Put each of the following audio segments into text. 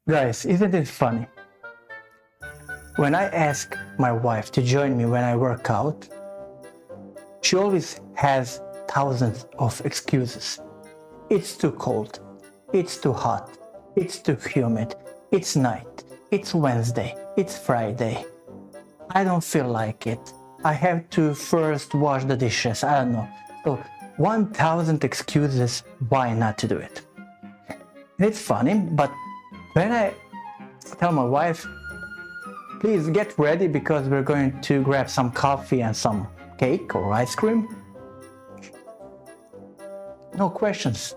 Guys, isn't it funny? When I ask my wife to join me when I work out, she always has thousands of excuses. It's too cold, it's too hot, it's too humid, it's night, it's Wednesday, it's Friday. I don't feel like it. I have to first wash the dishes, I don't know. So 1000 excuses why not to do it. It's funny, but when I tell my wife, please get ready because we're going to grab some coffee and some cake or ice cream, no questions.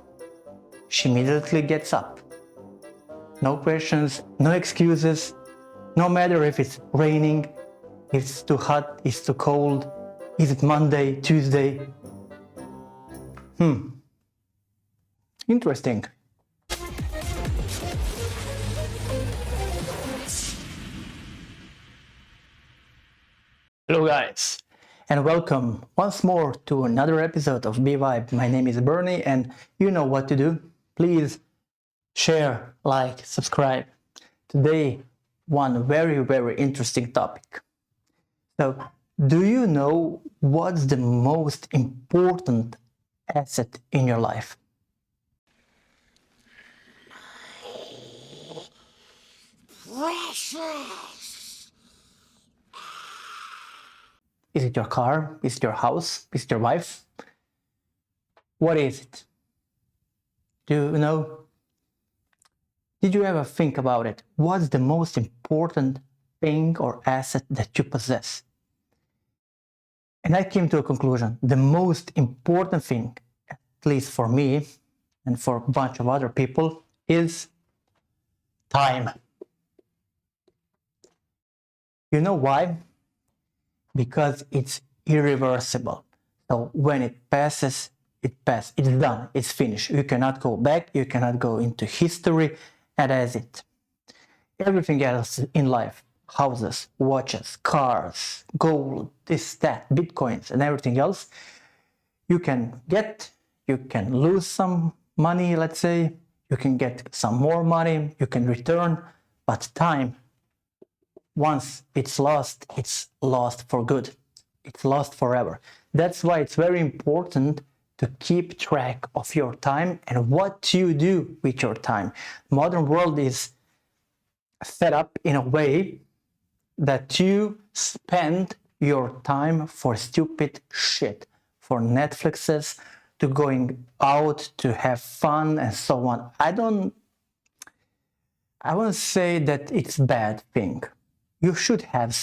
She immediately gets up. No questions, no excuses, no matter if it's raining, if it's too hot, it's too cold, is it Monday, Tuesday? Interesting. Hello guys, and welcome once more to another episode of Vibe. My name is Bernie, and you know what to do. Please share, like, subscribe. Today, one very interesting topic. So, do you know what's the most important asset in your life? Precious. Is it your car? Is it your house? Is it your wife? What is it? Do you know? Did you ever think about it? What's the most important thing or asset that you possess? And I came to a conclusion. The most important thing, at least for me and for a bunch of other people, is time. You know why? Because it's irreversible. So when it passes, it passes. It's done. It's finished. You cannot go back. You cannot go into history. And that's it. Everything else in life, houses, watches, cars, gold, this, that, bitcoins, and everything else, you can get, you can lose some money, let's say, you can get some more money, you can return, but time, once it's lost for good. It's lost forever. That's why it's very important to keep track of your time and what you do with your time. Modern world is set up in a way that you spend your time for stupid shit, for Netflixes, to going out to have fun and so on. I won't say that it's a bad thing. You should have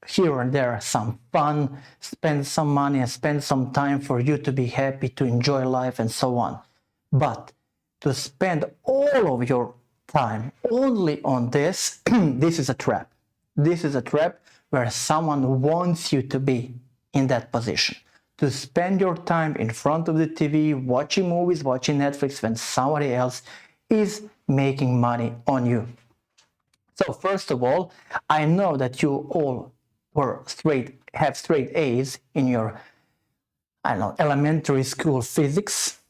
here and there some fun, spend some money and spend some time for you to be happy, to enjoy life and so on. But to spend all of your time only on this, this is a trap. This is a trap where someone wants you to be in that position. To spend your time in front of the TV, watching movies, watching Netflix when somebody else is making money on you. So first of all, I know that you all have straight A's in your, I don't know, elementary school physics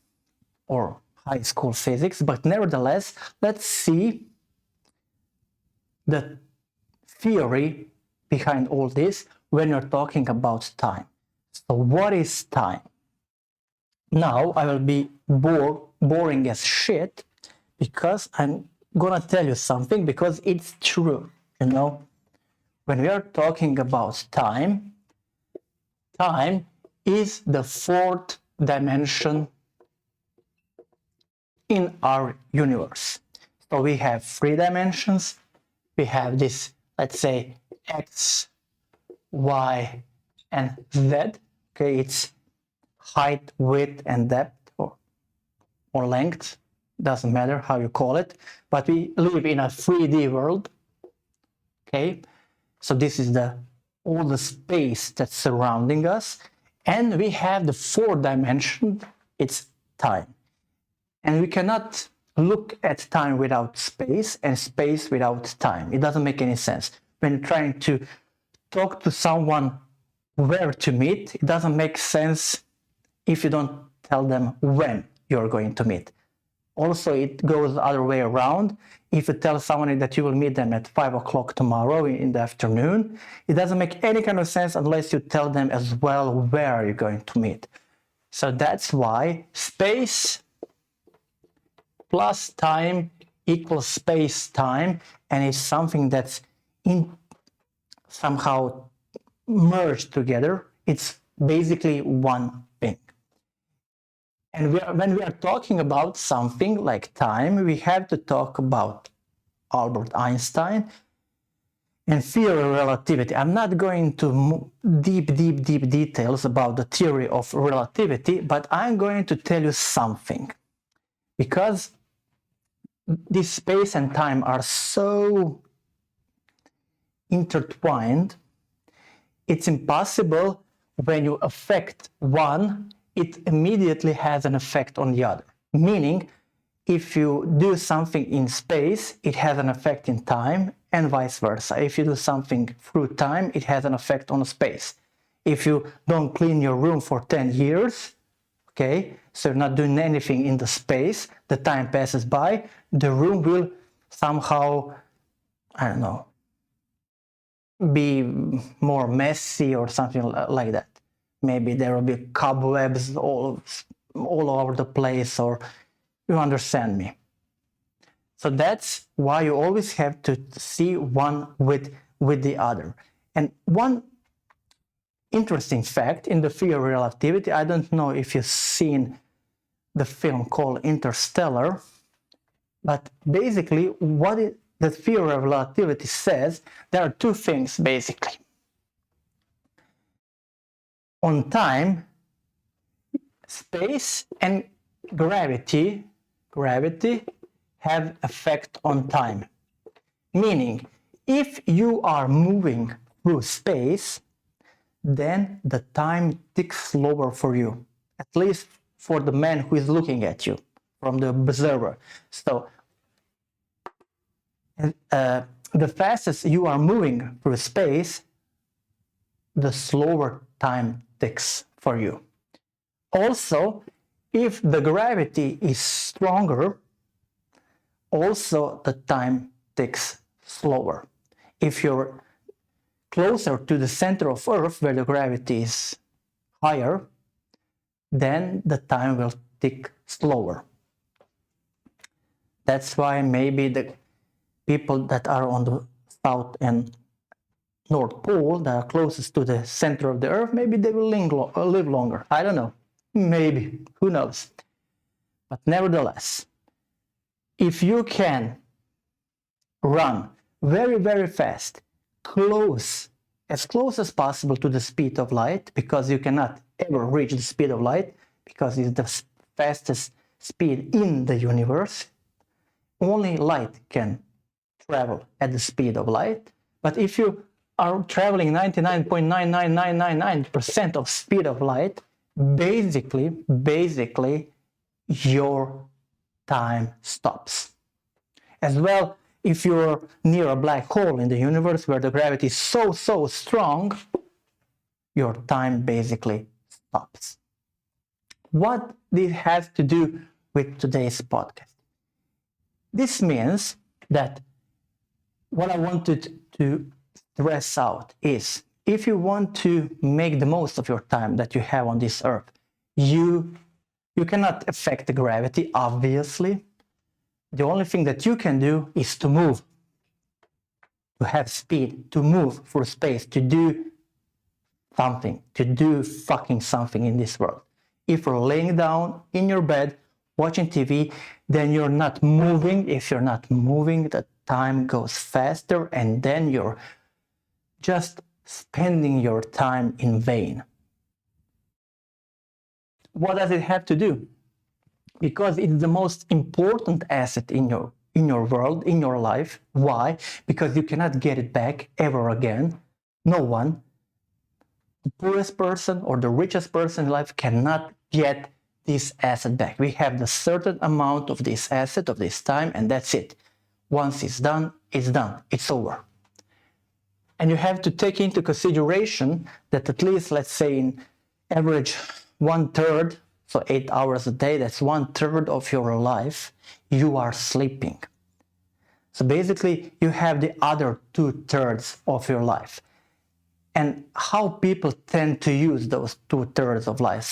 or high school physics, but nevertheless, let's see the theory behind all this when you're talking about time. So what is time? Now I will be boring as shit because I'm gonna tell you something because it's true, you know. When we are talking about time, time is the fourth dimension in our universe. So we have three dimensions. We have this, let's say, X, Y, and Z. Okay, it's height, width, and depth, or length. Doesn't matter how you call it, but we live in a 3D world. Okay, so this is all the space that's surrounding us, and we have the fourth dimension. It's time, and we cannot look at time without space and space without time. It doesn't make any sense. When you're trying to talk to someone where to meet, it doesn't make sense if you don't tell them when you're going to meet. Also, it goes the other way around. If you tell someone that you will meet them at 5 o'clock tomorrow in the afternoon, it doesn't make any kind of sense unless you tell them as well where you're going to meet. So that's why space plus time equals space-time, and it's something that's somehow merged together. It's basically one thing. And when we are talking about something like time, we have to talk about Albert Einstein and theory of relativity. I'm not going to deep details about the theory of relativity, but I'm going to tell you something. Because this space and time are so intertwined, it's impossible when you affect one, it immediately has an effect on the other. Meaning, if you do something in space, it has an effect in time, and vice versa. If you do something through time, it has an effect on space. If you don't clean your room for 10 years, okay, so you're not doing anything in the space, the time passes by, the room will somehow, I don't know, be more messy or something like that. Maybe there will be cobwebs all over the place, or you understand me. So that's why you always have to see one with the other. And one interesting fact in the theory of relativity, I don't know if you've seen the film called Interstellar, but basically what the theory of relativity says, there are two things basically. On time, space and gravity have effect on time. Meaning, if you are moving through space, then the time ticks slower for you, at least for the man who is looking at you, from the observer. So, the fastest you are moving through space, the slower time ticks for you. Also, if the gravity is stronger, also the time ticks slower. If you're closer to the center of Earth, where the gravity is higher, then the time will tick slower. That's why maybe the people that are on the South and North Pole, that are closest to the center of the Earth, maybe they will live longer. I don't know. Maybe. Who knows? But nevertheless, if you can run very, very fast, as close as possible to the speed of light, because you cannot ever reach the speed of light, because it's the fastest speed in the universe. Only light can travel at the speed of light. But if you are traveling 99.99999% of speed of light, basically your time stops. As well, if you're near a black hole in the universe where the gravity is so strong, your time basically stops. What this has to do with today's podcast? This means that what I wanted to stress out is, if you want to make the most of your time that you have on this earth, you cannot affect the gravity, obviously. The only thing that you can do is to move, to have speed, to move through space, to do something, to do fucking something in this world. If you're laying down in your bed, watching TV, then you're not moving. If you're not moving, the time goes faster, and then you're just spending your time in vain. What does it have to do? Because it's the most important asset in your world, in your life. Why? Because you cannot get it back ever again. No one, the poorest person or the richest person in life, cannot get this asset back. We have the certain amount of this asset, of this time, and that's it. Once it's done, it's over. And you have to take into consideration that at least, let's say, in average 1/3, So 8 hours a day, that's 1/3 of your life, you are sleeping. So basically, you have the other 2/3 of your life. And how people tend to use those 2/3 of life.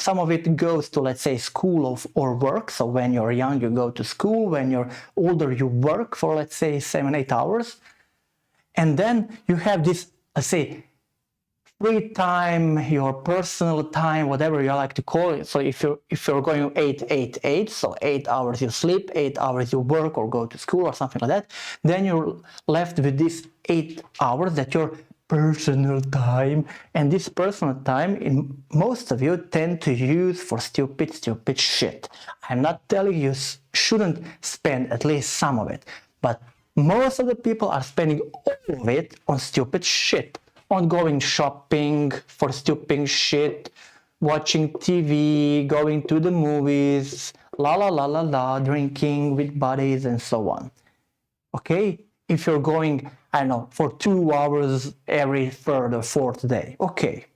Some of it goes to, let's say, school or work. So when you're young, you go to school. When you're older, you work for, let's say, 7-8 hours. And then you have this, let's say, free time, your personal time, whatever you like to call it. So if you're going 8-8-8, so 8 hours you sleep, 8 hours you work or go to school or something like that, then you're left with this 8 hours that your personal time, and this personal time, in most of you tend to use for stupid shit. I'm not telling you shouldn't spend at least some of it, but most of the people are spending all of it on stupid shit, on going shopping for stupid shit, watching TV, going to the movies, la la la la la, drinking with buddies and so on. Okay? If you're going, I don't know, for 2 hours every third or fourth day, okay,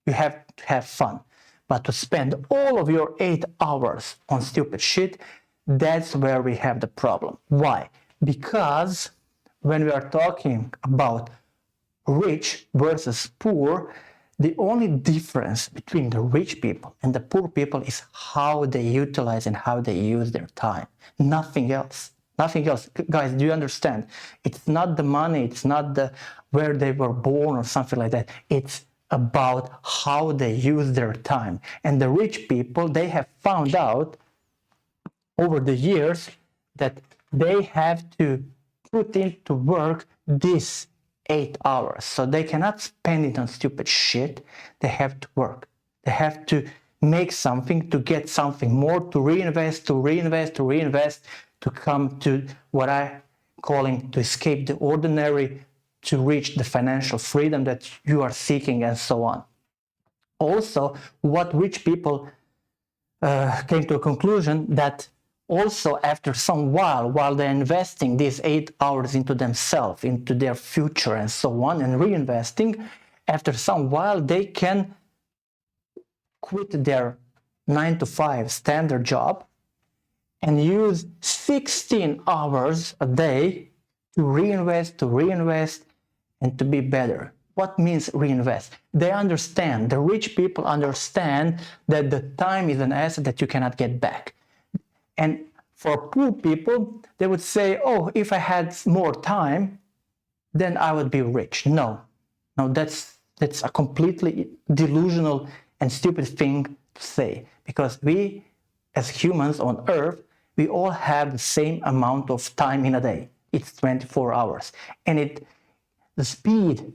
you have to have fun. But to spend all of your 8 hours on stupid shit, that's where we have the problem. Why? Because when we are talking about rich versus poor, the only difference between the rich people and the poor people is how they utilize and how they use their time. Nothing else. Nothing else. Guys, do you understand? It's not the money, it's not the where they were born or something like that. It's about how they use their time. And the rich people, they have found out over the years that they have to put into work this 8 hours. So they cannot spend it on stupid shit. They have to work. They have to make something, to get something more, to reinvest, to come to what I'm calling to escape the ordinary, to reach the financial freedom that you are seeking, and so on. Also, what rich people came to a conclusion that also after some while they're investing these 8 hours into themselves, into their future and so on, and reinvesting, after some while they can quit their 9-to-5 standard job and use 16 hours a day to reinvest, and to be better. What means reinvest? They understand, the rich people understand that the time is an asset that you cannot get back. And for poor people, they would say, oh, if I had more time, then I would be rich. No, that's a completely delusional and stupid thing to say, because we as humans on Earth, we all have the same amount of time in a day. It's 24 hours. And the speed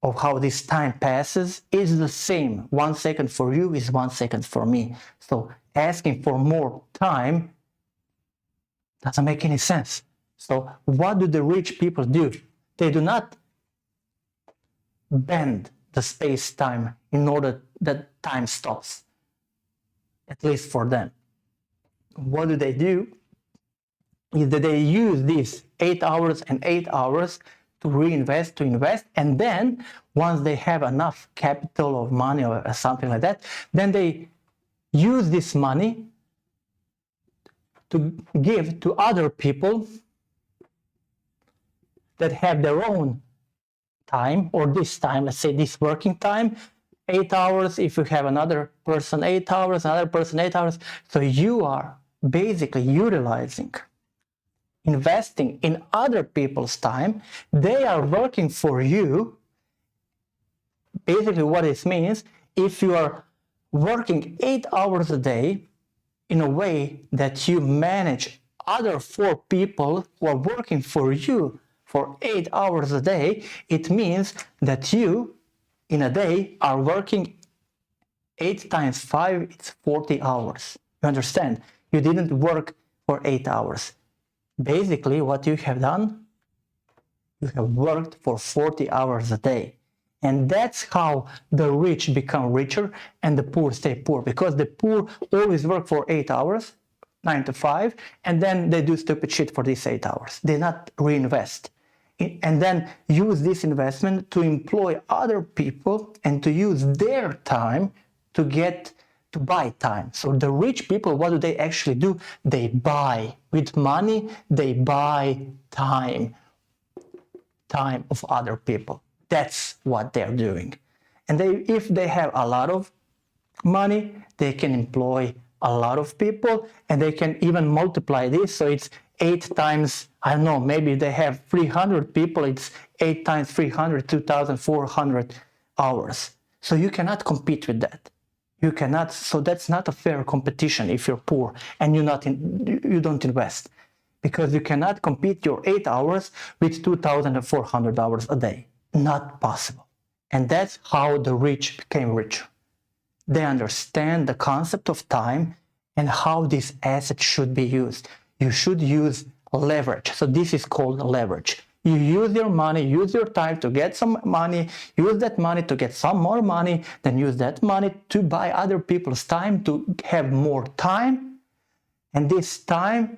of how this time passes is the same. 1 second for you is 1 second for me. So asking for more time doesn't make any sense. So what do the rich people do? They do not bend the space-time in order that time stops, at least for them. What do? Is that they use these 8 hours and 8 hours to reinvest, to invest, and then once they have enough capital or money or something like that, then they use this money to give to other people that have their own time, or this time, let's say this working time, 8 hours, if you have another person 8 hours, another person 8 hours, so you are basically utilizing, investing in other people's time. They are working for you. Basically what this means, if you are working 8 hours a day in a way that you manage other 4 people who are working for you for 8 hours a day, it means that you in a day are working 8 times 5, it's 40 hours. You understand? You didn't work for 8 hours. Basically, what you have done, you have worked for 40 hours a day. And that's how the rich become richer and the poor stay poor, because the poor always work for 8 hours, 9 to 5, and then they do stupid shit for these 8 hours. They not reinvest. And then use this investment to employ other people and to use their time to get to buy time. So the rich people, what do they actually do? They buy with money, they buy time of other people. That's what they're doing. And if they have a lot of money, they can employ a lot of people, and they can even multiply this. So it's 8 times, I don't know, maybe they have 300 people, it's 8 times 300, 2,400 hours. So you cannot compete with that. You cannot, so that's not a fair competition if you're poor and you don't invest. Because you cannot compete your 8 hours with 2,400 hours a day. Not possible. And that's how the rich became richer. They understand the concept of time and how this asset should be used. You should use leverage. So this is called leverage. You use your money, use your time to get some money, use that money to get some more money, then use that money to buy other people's time to have more time. And this time,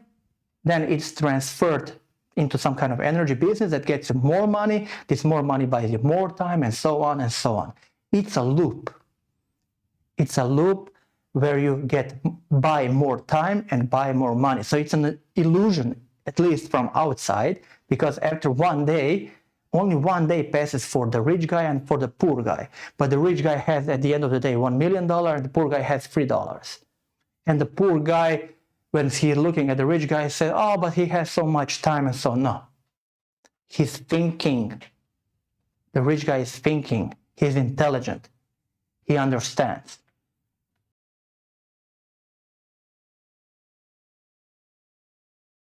then it's transferred into some kind of energy business that gets you more money. This more money buys you more time, and so on and so on. It's a loop. It's a loop where you buy more time and buy more money. So it's an illusion, at least from outside, because after one day, only one day passes for the rich guy and for the poor guy. But the rich guy has, at the end of the day, $1 million, and the poor guy has $3. And the poor guy, when he's looking at the rich guy, says, oh, but he has so much time, and so no. He's thinking. The rich guy is thinking. He's intelligent. He understands.